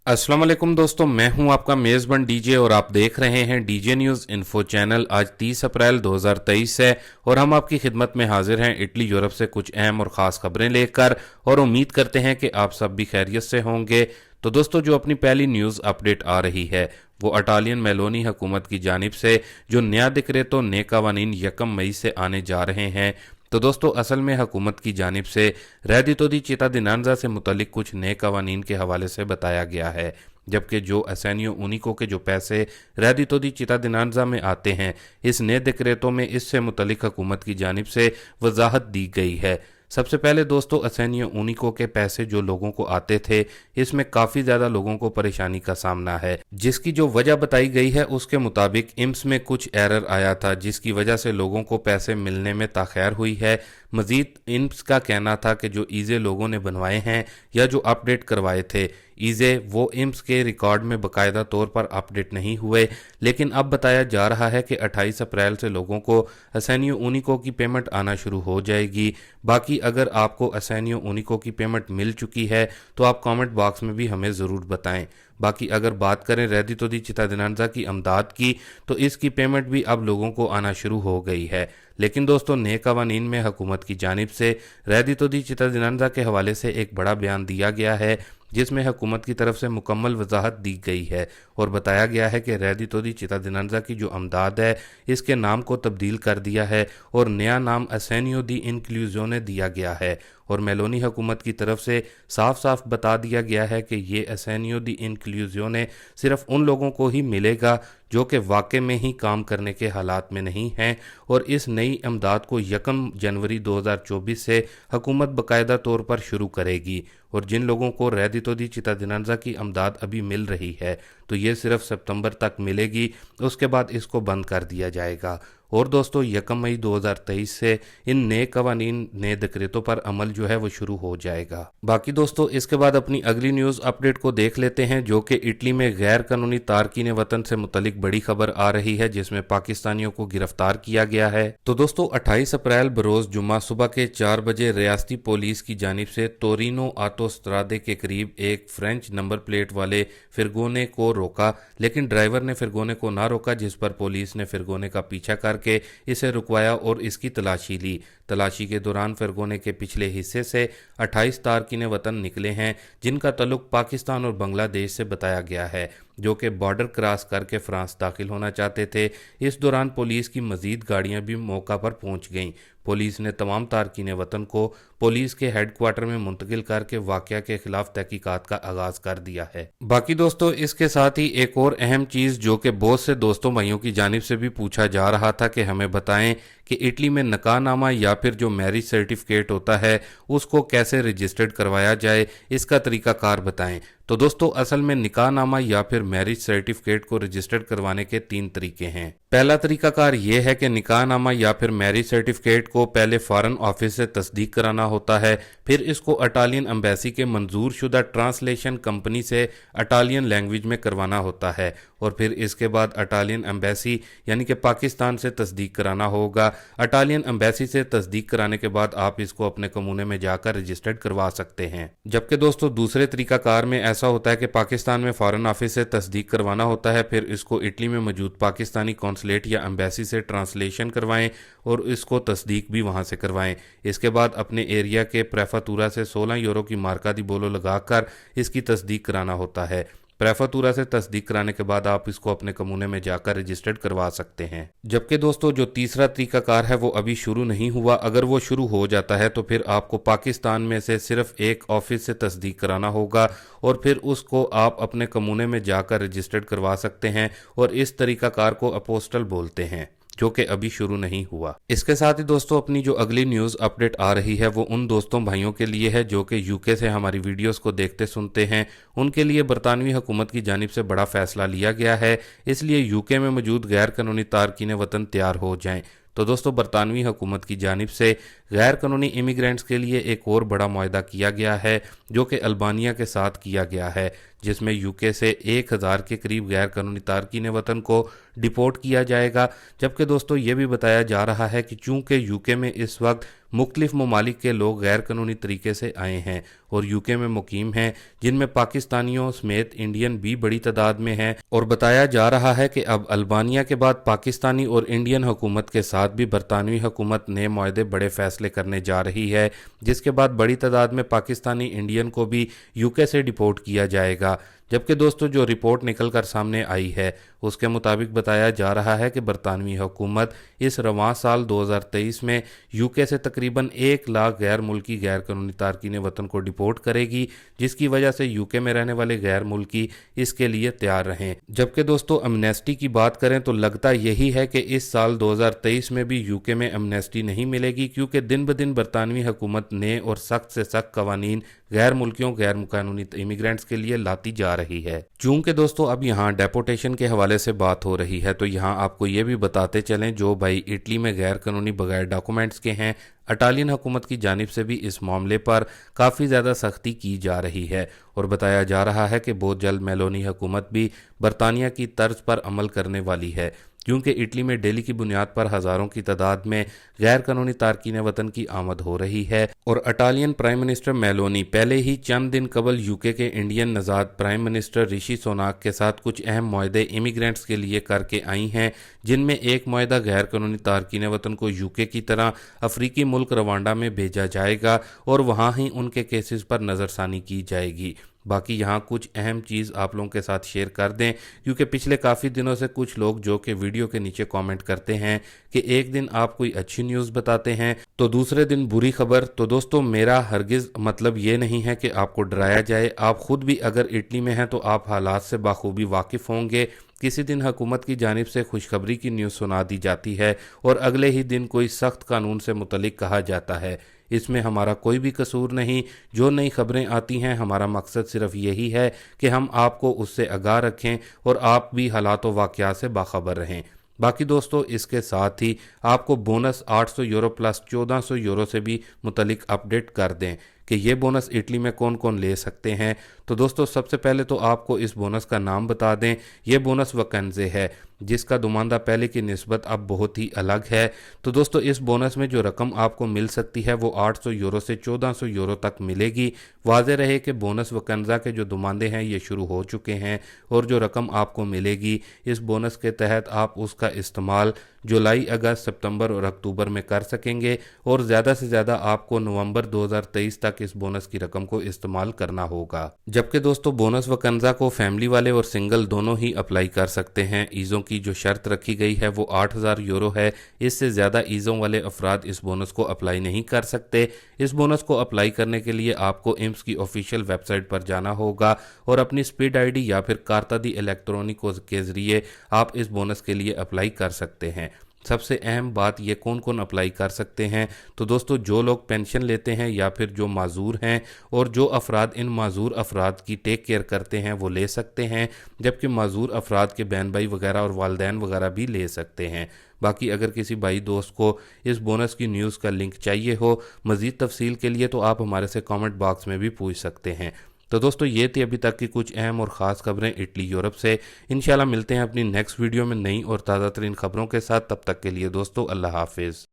अस्सलाम वालेकुम दोस्तों, मैं हूं आपका मेज़बान डीजे और आप देख रहे हैं डीजे न्यूज़ इन्फो चैनल। आज 30 अप्रैल 2023 है और हम आपकी खिदमत में हाजिर हैं इटली यूरोप से कुछ अहम और ख़ास खबरें लेकर, और उम्मीद करते हैं कि आप सब भी खैरियत से होंगे। तो दोस्तों, जो अपनी पहली न्यूज़ अपडेट आ रही है वो इटालियन मेलोनी हुकूमत की जानिब से जो नया डिक्रेटो नए कवानीन 1 मई से आने जा रहे हैं। तो दोस्तों, असल में हुकूमत की जानिब से रेडितो दी चिटादिनांजा से मुतलिक कुछ नए कवानीन के हवाले से बताया गया है, जबकि जो असेनियो उनिको के जो पैसे रेडितो दी चिटादिनांजा में आते हैं, इस नए डिक्रेटो में इससे मुतलिक हुकूमत की जानिब से वजाहत दी गई है। सबसे पहले दोस्तों, असेनियो उनिको के पैसे जो लोगों को आते थे, इसमें काफ़ी ज़्यादा लोगों को परेशानी का सामना है, जिसकी जो वजह बताई गई है उसके मुताबिक इम्स में कुछ एरर आया था, जिसकी वजह से लोगों को पैसे मिलने में ताख़ीर हुई है। मज़ीद इम्स का कहना था कि जो ईज़े लोगों ने बनवाए हैं या जो अपडेट करवाए थे ईज़े, वो इम्स के रिकॉर्ड में बाकायदा तौर पर अपडेट नहीं हुए। लेकिन अब बताया जा रहा है कि 28 अप्रैल से लोगों को असेनियो उनिको की पेमेंट आना शुरू हो जाएगी। बाकी अगर आपको असेनियो उनिको की पेमेंट मिल चुकी है तो आप कमेंट बॉक्स में भी हमें ज़रूर बताएं। बाकी अगर बात करें रेडितो दी चिटादिनांजा की अमदाद की, तो इसकी पेमेंट भी अब लोगों को आना शुरू हो गई है। लेकिन दोस्तों, नए कवानीन में हुकूमत की जानिब से रेडितो दी चिटादिनांजा के हवाले से एक बड़ा बयान दिया गया है, जिसमें हुकूमत की तरफ से मुकम्मल वजाहत दी गई है और बताया गया है कि रेडितो दी चिटादिनांजा की जो अमदाद है, इसके नाम को तब्दील कर दिया है और नया नाम असेनियो दी इंक्लूजोने दिया गया है। और मेलोनी हुकूमत की तरफ से साफ साफ बता दिया गया है कि ये असेनियो दी इंक्लूजोने सिर्फ उन लोगों को ही मिलेगा जो कि वाकई में ही काम करने के हालात में नहीं हैं, और इस नई अमदाद को 1 जनवरी 2024 से हुकूमत बाकायदा तौर पर शुरू करेगी। और जिन लोगों को रेडितो दी चिटादिनांजा की अमदाद अभी मिल रही है, तो ये सिर्फ सितंबर तक मिलेगी, उसके बाद इसको बंद कर दिया जाएगा। और दोस्तों, 1 मई 2023 से इन नए कवानीन नए डिक्रेटों पर अमल जो है वो शुरू हो जाएगा। बाकी दोस्तों, इसके बाद अपनी अगली न्यूज़ अपडेट को देख लेते हैं, जो कि इटली में गैर कानूनी तारकीन वतन से मुतलिक बड़ी खबर आ रही है, जिसमें पाकिस्तानियों को गिरफ्तार किया गया है। तो दोस्तों, 28 अप्रैल बरोज जुम्मा सुबह के 4 बजे रियासती पुलिस की जानिब से तोरिनो आटोस्ट्रादे के करीब एक फ्रेंच नंबर प्लेट वाले फिरगोने को रोका, लेकिन ड्राइवर ने फिरगोने को ना रोका, जिस पर पुलिस ने फिरगोने का पीछा करके इसे रुकवाया और इसकी तलाशी ली। तलाशी के दौरान फिरगोने के पिछले हिस्से से 28 तारकीन वतन निकले हैं, जिनका तल्लुक पाकिस्तान और बांग्लादेश से बताया गया है, जो कि बॉर्डर क्रॉस करके फ्रांस दाखिल होना चाहते थे। इस दौरान पुलिस की मजीद गाड़ियां भी मौका पर पहुंच गईं। पुलिस ने तमाम तारकीन वतन को पुलिस के हेडक्वार्टर में मुंतकिल करके वाकया के खिलाफ तहकीकात का आगाज कर दिया है। बाकी दोस्तों, इसके साथ ही एक और अहम चीज़ जो कि बहुत से दोस्तों भाइयों की जानिब से भी पूछा जा रहा था कि हमें बताएं कि इटली में निकाहनामा या फिर जो मैरिज सर्टिफिकेट होता है उसको कैसे रजिस्टर्ड करवाया जाए, इसका तरीकाकार बताएं। तो दोस्तों, असल में निकाहनामा या फिर मैरिज सर्टिफिकेट को रजिस्टर्ड करवाने के 3 तरीके हैं। पहला तरीकाकार ये है कि निकाहनामा या फिर मैरिज सर्टिफिकेट को पहले फॉरेन ऑफिस से तस्दीक कराना होता है, फिर इसको इटालियन एम्बेसी के मंजूर शुदा ट्रांसलेशन कंपनी से इटालियन लैंग्वेज में करवाना होता है, और फिर इसके बाद इटालियन एम्बेसी यानी कि पाकिस्तान से तस्दीक कराना होगा। इटालियन एम्बेसी से तस्दीक कराने के बाद आप इसको अपने कमूने में जाकर रजिस्टर्ड करवा सकते हैं। जबकि दोस्तों, दूसरे तरीकाकार में ऐसा होता है कि पाकिस्तान में फॉरेन ऑफिस से तस्दीक करवाना होता है, फिर इसको इटली में मौजूद पाकिस्तानी कौंसलेट या एम्बेसी से ट्रांसलेशन करवाएं और इसको तस्दीक भी वहां से करवाएं। इसके बाद अपने एरिया के प्रेफातूरा से 16 यूरो की मार्का दी बोलो लगाकर इसकी तस्दीक कराना होता है। प्रेफातूरा से तस्दीक कराने के बाद आप इसको अपने कमूने में जाकर रजिस्टर्ड करवा सकते हैं। जबकि दोस्तों, जो तीसरा तरीकाकार है वो अभी शुरू नहीं हुआ। अगर वो शुरू हो जाता है तो फिर आपको पाकिस्तान में से सिर्फ एक ऑफिस से तस्दीक कराना होगा और फिर उसको आप अपने कमूने में जाकर रजिस्टर्ड करवा सकते हैं, और इस तरीकाकार को अपोस्टल बोलते हैं, जो कि अभी शुरू नहीं हुआ। इसके साथ ही दोस्तों, अपनी जो अगली न्यूज़ अपडेट आ रही है वो उन दोस्तों भाइयों के लिए है जो कि यूके से हमारी वीडियोस को देखते सुनते हैं। उनके लिए बरतानवी हुकूमत की जानिब से बड़ा फैसला लिया गया है, इसलिए यूके में मौजूद गैर कानूनी तारकीन वतन तैयार हो जाएं। तो दोस्तों, बरतानवी हुकूमत की जानिब से गैर कानूनी इमिग्रेंट्स के लिए एक और बड़ा मुआहदा किया गया है, जो कि अल्बानिया के साथ किया गया है, जिसमें यूके से 1000 के करीब गैर कानूनी तारकीन वतन को डिपोर्ट किया जाएगा। जबकि दोस्तों, ये भी बताया जा रहा है कि चूंकि यूके में इस वक्त मुख्तलिफ ममालिक के लोग गैर कानूनी तरीके से आए हैं और यूके में मुकीम हैं, जिनमें पाकिस्तानियों समेत इंडियन भी बड़ी तादाद में हैं। और बताया जा रहा है कि अब अल्बानिया के बाद पाकिस्तानी और इंडियन हुकूमत के साथ भी बरतानवी हुकूमत नए मुआहदे बड़े फैसले करने जा रही है, जिसके बाद बड़ी तादाद में पाकिस्तानी इंडियन को भी यूके से डिपोर्ट किया जाएगा। जबकि दोस्तों जो रिपोर्ट निकल कर सामने आई है उसके मुताबिक बताया जा रहा है कि बरतानवी हुकूमत इस रवां साल 2023 में यूके से तकरीबन 1 लाख गैर मुल्की गैर कानूनी तारकीन वतन को डिपोर्ट करेगी, जिसकी वजह से यूके में रहने वाले गैर मुल्की इसके लिए तैयार रहें। जबकि दोस्तों अमनेस्टी की बात करें तो लगता यही है कि इस साल 2023 में भी यूके में अमनेस्टी नहीं मिलेगी, क्योंकि दिन ब दिन बरतानवी हुकूमत नए और सख्त से सख्त कवानीन गैर मुल्कियों गैर कानूनी इमिग्रेंट्स के लिए लाती जा रही है। चूंकि दोस्तों अब यहाँ डेपोटेशन के हवाले से बात हो रही है तो यहाँ आपको ये भी बताते चलें, जो भाई इटली में गैर कानूनी बगैर डॉक्यूमेंट्स के हैं, इटालियन हुकूमत की जानिब से भी इस मामले पर काफ़ी ज़्यादा सख्ती की जा रही है और बताया जा रहा है कि बहुत जल्द मेलोनी हुकूमत भी बरतानिया की तर्ज पर अमल करने वाली है, क्योंकि इटली में डेली की बुनियाद पर हज़ारों की तादाद में गैर कानूनी तारकीन वतन की आमद हो रही है। और इटालियन प्राइम मिनिस्टर मेलोनी पहले ही चंद दिन कबल यूके के इंडियन नज़ाद प्राइम मिनिस्टर ऋषि सुनाक के साथ कुछ अहम मुआहदे इमिग्रेंट्स के लिए करके आई हैं, जिनमें एक मुआहदा गैर कानूनी तारकीन वतन को यूके की तरह अफ्रीकी मुल्क रवांडा में भेजा जाएगा और वहाँ ही उनके केसेस पर नज़रसानी की जाएगी। बाकी यहाँ कुछ अहम चीज़ आप लोगों के साथ शेयर कर दें, क्योंकि पिछले काफ़ी दिनों से कुछ लोग जो कि वीडियो के नीचे कमेंट करते हैं कि एक दिन आप कोई अच्छी न्यूज़ बताते हैं तो दूसरे दिन बुरी खबर। तो दोस्तों मेरा हरगिज़ मतलब ये नहीं है कि आपको डराया जाए। आप खुद भी अगर इटली में हैं तो आप हालात से बाखूबी वाकिफ़ होंगे। किसी दिन हुकूमत की जानिब से खुशखबरी की न्यूज़ सुना दी जाती है और अगले ही दिन कोई सख्त कानून से मुतलिक कहा जाता है। इसमें हमारा कोई भी कसूर नहीं। जो नई खबरें आती हैं हमारा मकसद सिर्फ यही है कि हम आपको उससे आगाह रखें और आप भी हालात व वाक़यात से बाखबर रहें। बाकी दोस्तों इसके साथ ही आपको बोनस 800 यूरो प्लस 1400 यूरो से भी मुतलिक अपडेट कर दें कि ये बोनस इटली में कौन कौन ले सकते हैं। तो दोस्तों सबसे पहले तो आपको इस बोनस का नाम बता दें। ये बोनस वकन्जे है, जिसका दुमानदा पहले की निस्बत अब बहुत ही अलग है। तो दोस्तों इस बोनस में जो रकम आपको मिल सकती है वो 800 यूरो से 1400 यूरो तक मिलेगी। वाज़ेह रहे कि बोनस वकन्जा के जो दुमानदे हैं ये शुरू हो चुके हैं और जो रकम आपको मिलेगी इस बोनस के तहत आप उसका इस्तेमाल जुलाई, अगस्त, सितंबर और अक्टूबर में कर सकेंगे और ज़्यादा से ज़्यादा आपको नवंबर 2023 तक इस बोनस की रकम को इस्तेमाल करना होगा। जबकि दोस्तों बोनस वकन्जा को फैमिली वाले और सिंगल दोनों ही अप्लाई कर सकते हैं। ईज़ों की जो शर्त रखी गई है वो 8000 यूरो है। इससे ज़्यादा ईज़ों वाले अफराद इस बोनस को अप्लाई नहीं कर सकते। इस बोनस को अप्लाई करने के लिए आपको इम्स की ऑफिशियल वेबसाइट पर जाना होगा और अपनी स्पीड आईडी या फिर कारता-दी इलेक्ट्रॉनिक के ज़रिए आप इस बोनस के लिए अप्लाई कर सकते हैं। सबसे अहम बात ये कौन कौन अप्लाई कर सकते हैं, तो दोस्तों जो लोग पेंशन लेते हैं या फिर जो माजूर हैं और जो अफराद इन माजूर अफराद की टेक केयर करते हैं वो ले सकते हैं, जबकि माजूर अफराद के बहन भाई वगैरह और वालदैन वगैरह भी ले सकते हैं। बाकी अगर किसी भाई दोस्त को इस बोनस की न्यूज़ का लिंक चाहिए हो मज़ीद तफसील के लिए तो आप हमारे से कमेंट बॉक्स में भी पूछ सकते हैं। तो दोस्तों ये थी अभी तक की कुछ अहम और ख़ास खबरें इटली यूरोप से। इंशाल्लाह मिलते हैं अपनी नेक्स्ट वीडियो में नई और ताज़ा तरीन खबरों के साथ। तब तक के लिए दोस्तों अल्लाह हाफिज़।